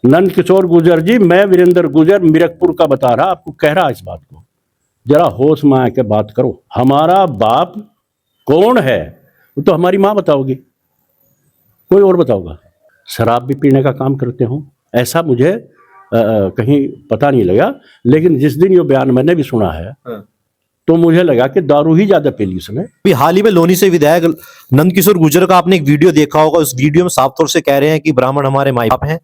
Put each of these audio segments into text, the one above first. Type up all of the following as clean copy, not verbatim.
नंद किशोर गुर्जर जी, मैं वीरेंद्र गुर्जर मीरकपुर का बता रहा, आपको कह रहा इस बात को, जरा होश में आके बात करो। हमारा बाप कौन है वो तो हमारी माँ बताओगी, कोई और बताओगा। शराब भी पीने का काम करते हो ऐसा मुझे कहीं पता नहीं लगा, लेकिन जिस दिन ये बयान मैंने भी सुना है तो मुझे लगा कि दारू ही ज्यादा पी ली उसने। अभी हाल ही में लोनी से विधायक नंद किशोर गुर्जर का आपने एक वीडियो देखा होगा। उस वीडियो में साफ तौर से कह रहे हैं कि ब्राह्मण हमारे माई बाप हैं,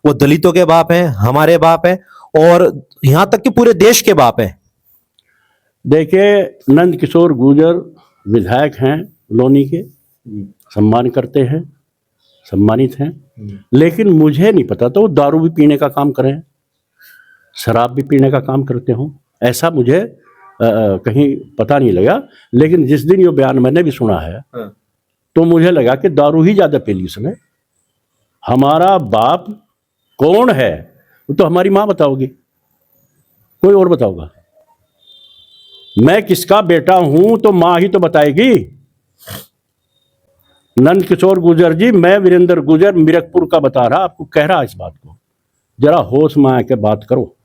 वो दलितों के बाप हैं, हमारे बाप हैं और यहां तक कि पूरे देश के बाप हैं। देखिए, नंद किशोर गुर्जर विधायक हैं लोनी के, सम्मान करते हैं, सम्मानित हैं, लेकिन मुझे नहीं पता तो वो दारू भी पीने का काम करें, शराब भी पीने का काम करते हों, ऐसा मुझे कहीं पता नहीं लगा। लेकिन जिस दिन ये बयान मैंने भी सुना है तो मुझे लगा कि दारू ही ज्यादा पी ली उसने। हमारा बाप कौन है वो तो हमारी माँ बताओगी, कोई और बताओगा। मैं किसका बेटा हूं तो माँ ही तो बताएगी। नंद किशोर गुर्जर जी, मैं वीरेंद्र गुर्जर मीरकपुर का बता रहा, आपको कह रहा इस बात को, जरा होश में आके बात करो।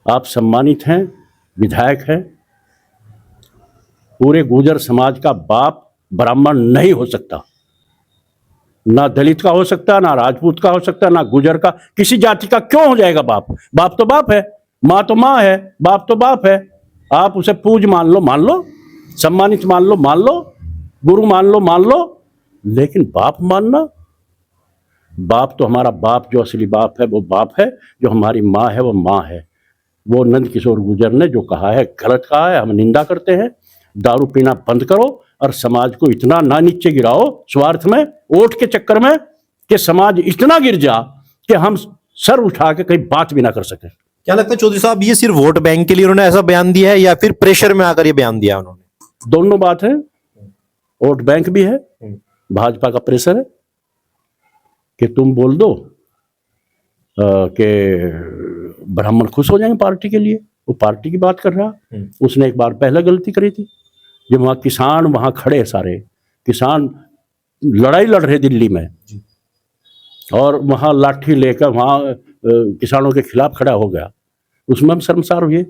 आप सम्मानित हैं, विधायक हैं, पूरे गुर्जर समाज का बाप ब्राह्मण नहीं हो सकता, ना दलित का हो सकता, ना राजपूत का हो सकता, ना गुर्जर का, किसी जाति का क्यों हो जाएगा बाप। बाप तो बाप है, माँ तो माँ है, बाप तो बाप है। आप उसे पूज मान लो, सम्मानित मान लो, गुरु मान लो, लेकिन बाप मानना, बाप तो हमारा बाप जो असली बाप है वो बाप है, जो हमारी माँ है वो माँ है। वो नंद किशोर गुर्जर ने जो कहा है गलत कहा है, हम निंदा करते हैं। दारू पीना बंद करो और समाज को इतना ना नीचे गिराओ स्वार्थ में, वोट के चक्कर में, कि समाज इतना गिर जा कि हम सर उठा के कहीं बात भी ना कर सके। क्या लगता है चौधरी साहब, ये सिर्फ वोट बैंक के लिए उन्होंने ऐसा बयान दिया है या फिर प्रेशर में आकर ये बयान दिया उन्होंने? दोनों बात है, वोट बैंक भी है, भाजपा का प्रेशर है कि तुम बोल दो कि ब्राह्मण खुश हो जाएंगे पार्टी के लिए। वो पार्टी की बात कर रहा, उसने एक बार पहले गलती करी थी जब वहाँ किसान वहाँ खड़े, सारे किसान लड़ाई लड़ रहे दिल्ली में, और वहाँ लाठी लेकर वहाँ किसानों के खिलाफ खड़ा हो गया, उसमें हम शर्मसार हुए।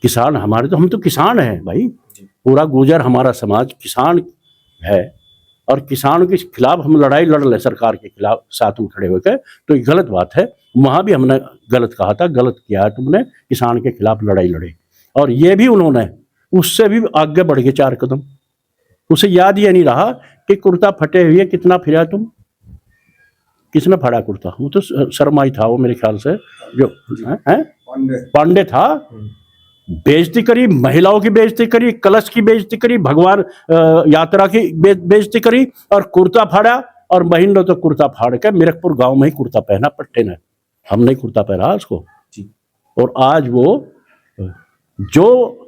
किसान हमारे, तो हम तो किसान हैं भाई, पूरा गुर्जर हमारा समाज किसान है, और किसानों के खिलाफ हम लड़ाई लड़ ले सरकार के खिलाफ साथ में खड़े होकर, तो ये गलत बात है। वहाँ भी हमने गलत कहा था, गलत किया है तुमने, किसान के खिलाफ लड़ाई लड़े। और ये भी उन्होंने उससे भी आगे बढ़ गए 4 कदम। उसे याद ये नहीं रहा कि कुर्ता फटे हुए कितना फिरा तुम, किसने फाड़ा कुर्ता, वो तो शर्मा ही था, वो मेरे ख्याल से जो है पांडे था। बेइज्जती करी, महिलाओं की बेइज्जती करी, कलश की बेइज्जती करी, भगवान यात्रा की बेइज्जती करी, और कुर्ता फाड़ा। और महीनों तो कुर्ता फाड़ के मीरकपुर गांव में ही कुर्ता पहना पट्टे ने, हमने कुर्ता पहना उसको। और आज वो जो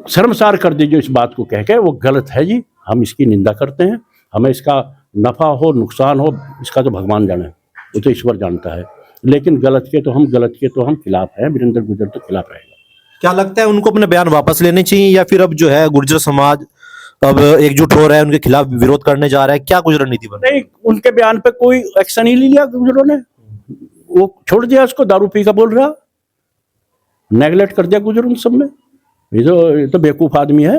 शर्मसार कर दी जो इस बात को कह के, वो गलत है जी, हम इसकी निंदा करते हैं। हमें इसका नफा हो नुकसान हो इसका तो भगवान जाने, वो तो ईश्वर जानता है, लेकिन गलत के तो हम खिलाफ हैं। वीरेंद्र गुर्जर तो खिलाफ रहेगा। क्या लगता है उनको अपने बयान वापस लेने चाहिए या फिर अब जो है गुर्जर समाज अब एकजुट हो रहा है, उनके खिलाफ विरोध करने जा रहा है, क्या कुछ रणनीति बन रही है? नहीं, उनके बयान पे कोई एक्शन ही नहीं लिया गुर्जरों ने, वो छोड़ दिया उसको, दारू पी का बोल रहा, नेगलेक्ट कर दिया गुर्जरों सबने। ये तो बेवकूफ आदमी है,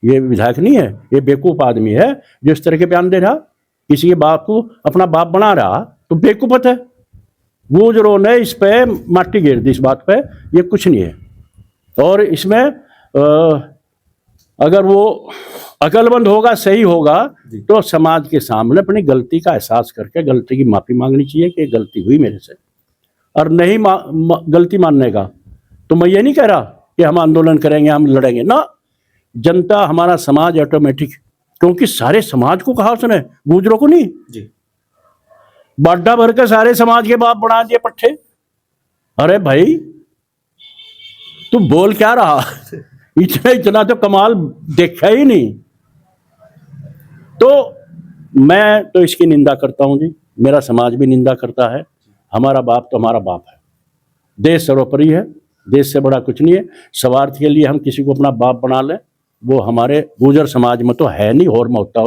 ये विधायक नहीं है, ये बेवकूफ आदमी है जो इस तरह के बयान दे रहा, किसी के बाप को अपना बाप बना रहा, तो बेवकूफत है। गुर्जरों ने इस पे माटी घेर दी, इस बात पे, ये कुछ नहीं है। और इसमें अगर वो अकलमंद होगा, सही होगा, तो समाज के सामने अपनी गलती का एहसास करके गलती की माफी मांगनी चाहिए कि गलती हुई मेरे से। और नहीं गलती मानने का तो मैं ये नहीं कह रहा कि हम आंदोलन करेंगे, हम लड़ेंगे ना। जनता, हमारा समाज ऑटोमेटिक, क्योंकि सारे समाज को कहा उसने, गुर्जरों को नहीं जी, बाड्डा भर के सारे समाज के बाप बना दिए पट्टे। अरे भाई तू बोल क्या रहा इतना तो कमाल देखा ही नहीं। तो मैं तो इसकी निंदा करता हूं जी, मेरा समाज भी निंदा करता है। हमारा बाप तो हमारा बाप है, देश सर्वोपरि है, देश से बड़ा कुछ नहीं है। स्वार्थ के लिए हम किसी को अपना बाप बना लें, वो हमारे गुर्जर समाज में तो है नहीं, और में होता